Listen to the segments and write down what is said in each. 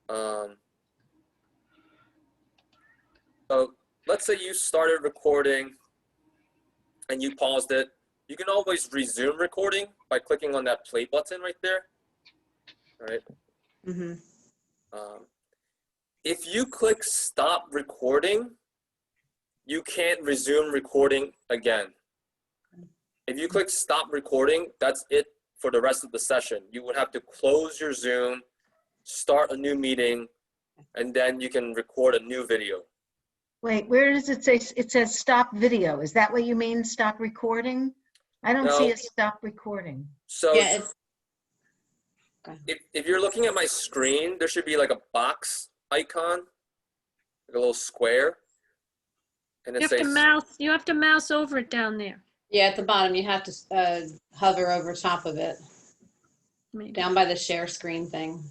So let's say you started recording and you paused it. You can always resume recording by clicking on that play button right there. All right. Mm-hmm. If you click stop recording, you can't resume recording again. If you click stop recording, that's it for the rest of the session. You would have to close your Zoom, start a new meeting, and then you can record a new video. Wait, where does it say? It says stop video. Is that what you mean, stop recording? I don't see No. a stop recording. So Yeah, if you're looking at my screen, there should be like a box icon, like a little square. And it You have to says, mouse. You have to mouse over it down there. yeah, at the bottom, you have to hover over top of it, Maybe. down by the share screen thing.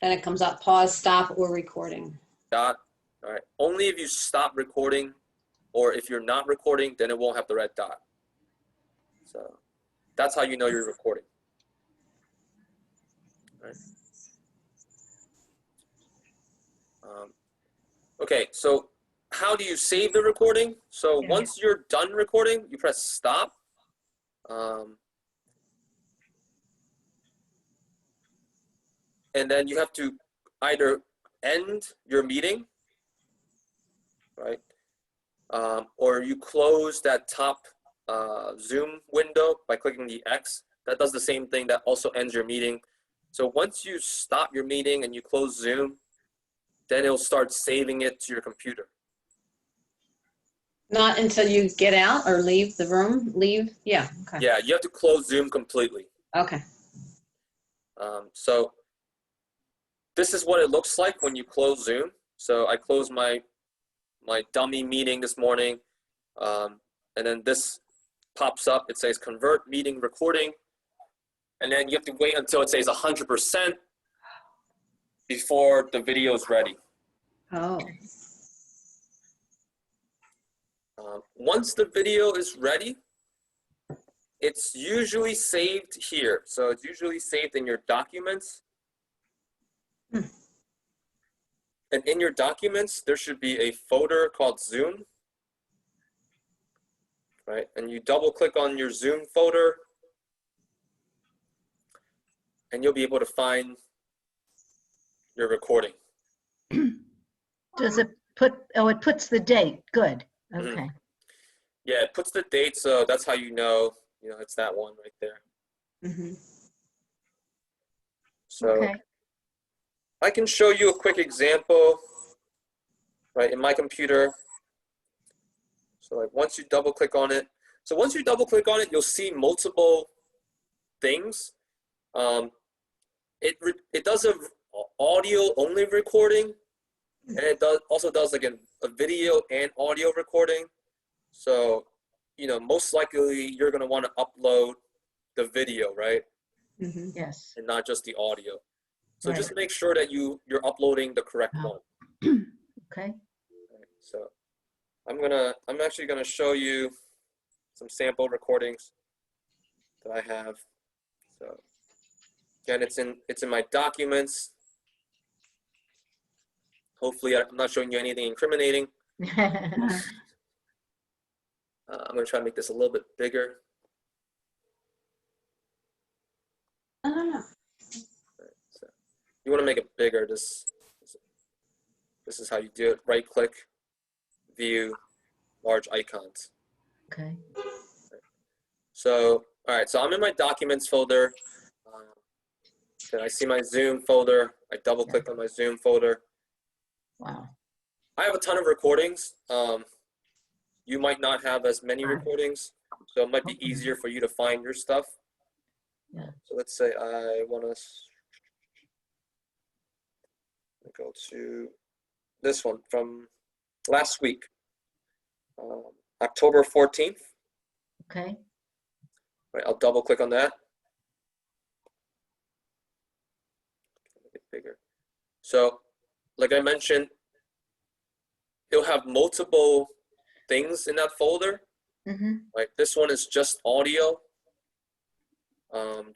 Then it comes up, pause, stop, or recording. dot. All right. Only if you stop recording, or if you're not recording, then it won't have the red dot. So that's how you know you're recording. All right. Okay, so how do you save the recording? So Yeah. once you're done recording, you press stop. And then you have to either end your meeting, right? Or you close that top Zoom window by clicking the X. That does the same thing, that also ends your meeting. So once you stop your meeting and you close Zoom, then it'll start saving it to your computer. Not until you get out or leave the room? Leave? Yeah, okay. Yeah, you have to close Zoom completely. Okay. So this is what it looks like when you close Zoom. So I closed my dummy meeting this morning, and then this pops up. It says convert meeting recording, and then you have to wait until it says 100% before the video is ready. Oh, Once the video is ready, it's usually saved here. So it's usually saved in your documents. And in your documents, there should be a folder called Zoom, right? And you double click on your Zoom folder, and you'll be able to find your recording. Does it put, oh, it puts the date. Good. Mhm. Okay. Yeah, it puts the date, so that's how you know it's that one right there. mm-hmm. So Okay. I can show you a quick example, right, in my computer. So like once you double click on it, you'll see multiple things. It does a audio only recording, and it also does like a video and audio recording. So, most likely you're gonna want to upload the video, right? Mm-hmm. Yes. And not just the audio. So Right. just make sure that you're uploading the correct one. Okay. Right, so I'm actually gonna show you some sample recordings that I have. So again, it's in my documents. Hopefully I'm not showing you anything incriminating. I'm gonna try to make this a little bit bigger. Ah, So you want to make it bigger. This is how you do it. Right click, view, large icons. Okay. So, all right, so I'm in my documents folder. Then I see my Zoom folder. I double click on my Zoom folder. Wow. I have a ton of recordings. You might not have as many recordings, so it might be easier for you to find your stuff. Yeah. So let's say I want to go to this one from last week, October 14th. Okay. Right, I'll double click on that. Make it bigger. So, like I mentioned, it'll have multiple things in that folder. Mm-hmm. Like this one is just audio.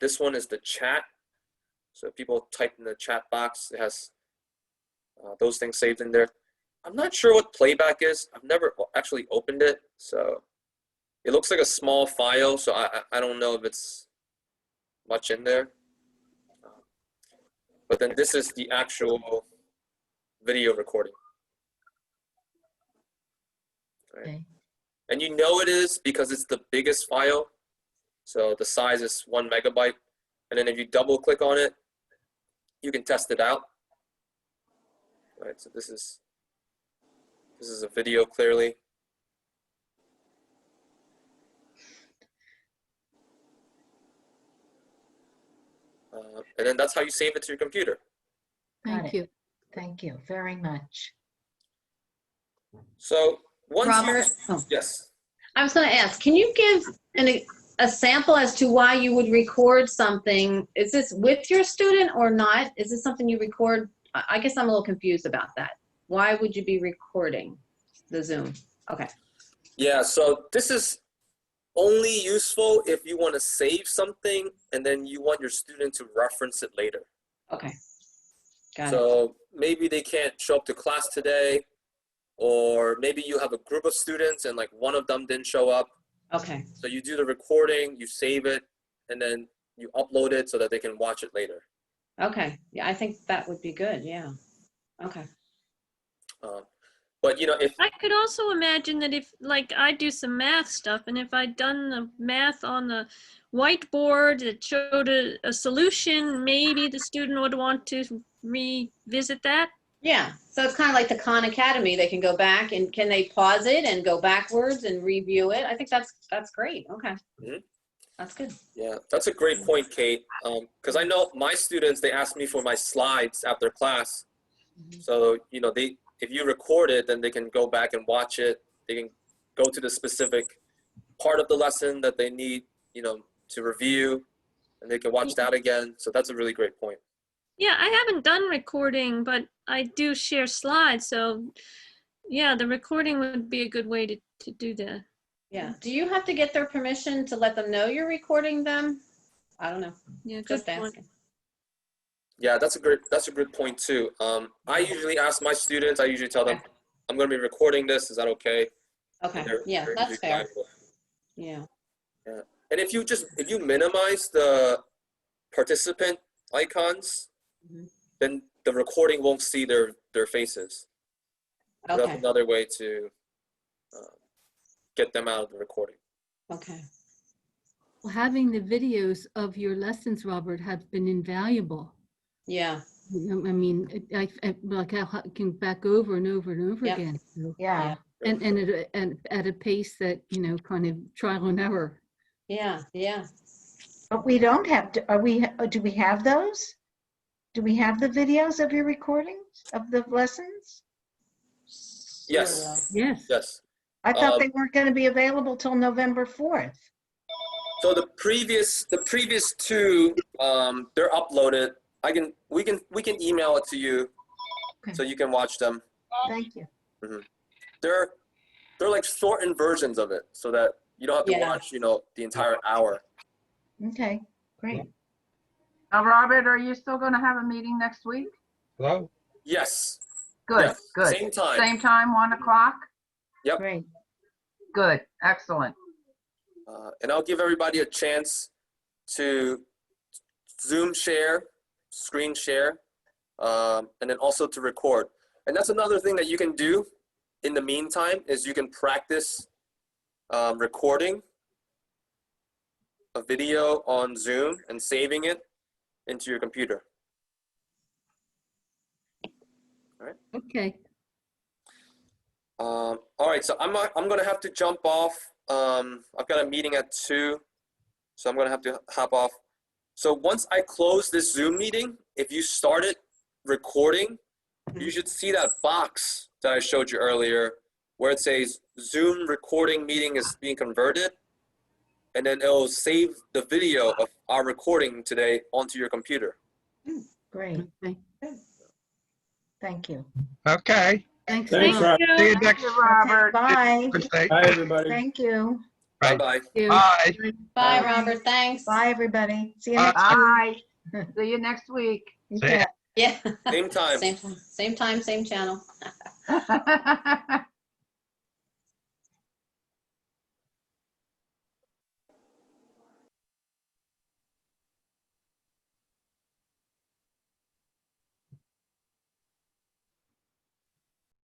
This one is the chat. So if people type in the chat box, it has those things saved in there. I'm not sure what playback is. I've never actually opened it, so it looks like a small file, so I don't know if it's much in there. But then this is the actual video recording. Right. Okay. And you know it is because it's the biggest file. So the size is 1 megabyte. And then if you double click on it, you can test it out. Right, so this is a video clearly. And then that's how you save it to your computer. Got Thank it. you. Thank you very much. So once Robert, you, oh, yes. I was going to ask, can you give a sample as to why you would record something? Is this with your student or not? Is this something you record? I guess I'm a little confused about that. Why would you be recording the Zoom? Okay. Yeah, so this is only useful if you want to save something and then you want your student to reference it later. Okay. Got it. So maybe they can't show up to class today, or maybe you have a group of students and like one of them didn't show up. Okay. So you do the recording, you save it, and then you upload it so that they can watch it later. Okay. Yeah, I think that would be good. Yeah. Okay. But you know, if I could also imagine that if, like, I do some math stuff, and if I'd done the math on the whiteboard that showed a solution, maybe the student would want to revisit that. Yeah. So it's kind of like the Khan Academy. They can go back and can they pause it and go backwards and review it? I think that's great. Okay. Mhm. That's good. yeah, that's a great point, Kate. Because I know my students, they ask me for my slides after class. Mhm. So you know, if you record it, then they can go back and watch it. They can go to the specific part of the lesson that they need, you know, to review, and they can watch that again. So that's a really great point. Yeah, I haven't done recording, but I do share slides. So yeah, the recording would be a good way to do that. Yeah. Do you have to get their permission to let them know you're recording them? I don't know. Yeah, good Just point. asking. Yeah, that's a good point too. I usually ask my students. I usually tell them, Okay. "I'm going to be recording this. Is that okay?" Okay. And they're Yeah, usually that's fair. fine with it. Yeah. And if you minimize the participant icons, Mhm. then the recording won't see their faces. So that's Okay. another way to get them out of the recording. Okay. Well, having the videos of your lessons, Robert, have been invaluable. Yeah. You know, I mean, I can back over and over and over Yep. again. So, Yeah. and at a pace that, you know, kind of trial and error. Yeah. Yeah. But we don't have to, do we have those? Do we have the videos of your recordings of the lessons? Yes. Yes. Yes. I thought Um, they weren't going to be available till November 4th. So the previous two, they're uploaded. We can email it to you, Okay. so you can watch them. Thank you. They're like shortened versions of it, so that you don't have to Yeah. watch, you know, the entire hour. Okay, great. Robert, are you still going to have a meeting next week? Hello? Yes. Good, Yes. good. Same time. Same time, 1 o'clock? Yep. Great. Good, excellent. And I'll give everybody a chance to Zoom share, screen share, and then also to record. And that's another thing that you can do in the meantime is you can practice recording a video on Zoom and saving it into your computer. Okay. All right, so I'm gonna have to jump off. I've got a meeting at 2, so I'm gonna have to hop off. So once I close this Zoom meeting, if you started recording, you should see that box that I showed you earlier where it says Zoom recording meeting is being converted, and then it'll save the video of our recording today onto your computer. Great. Okay. Thank you. Okay. Thanks. Thanks, a lot. Rob. See you Thank next. you, Robert. Bye. Wednesday. Bye, everybody. Thank you. Right. Bye-bye. Thank you. Bye. Bye, Robert. Thanks. Bye, everybody. See you next week. Bye. See you next week. Okay. Yeah. Same time. Same time, same channel.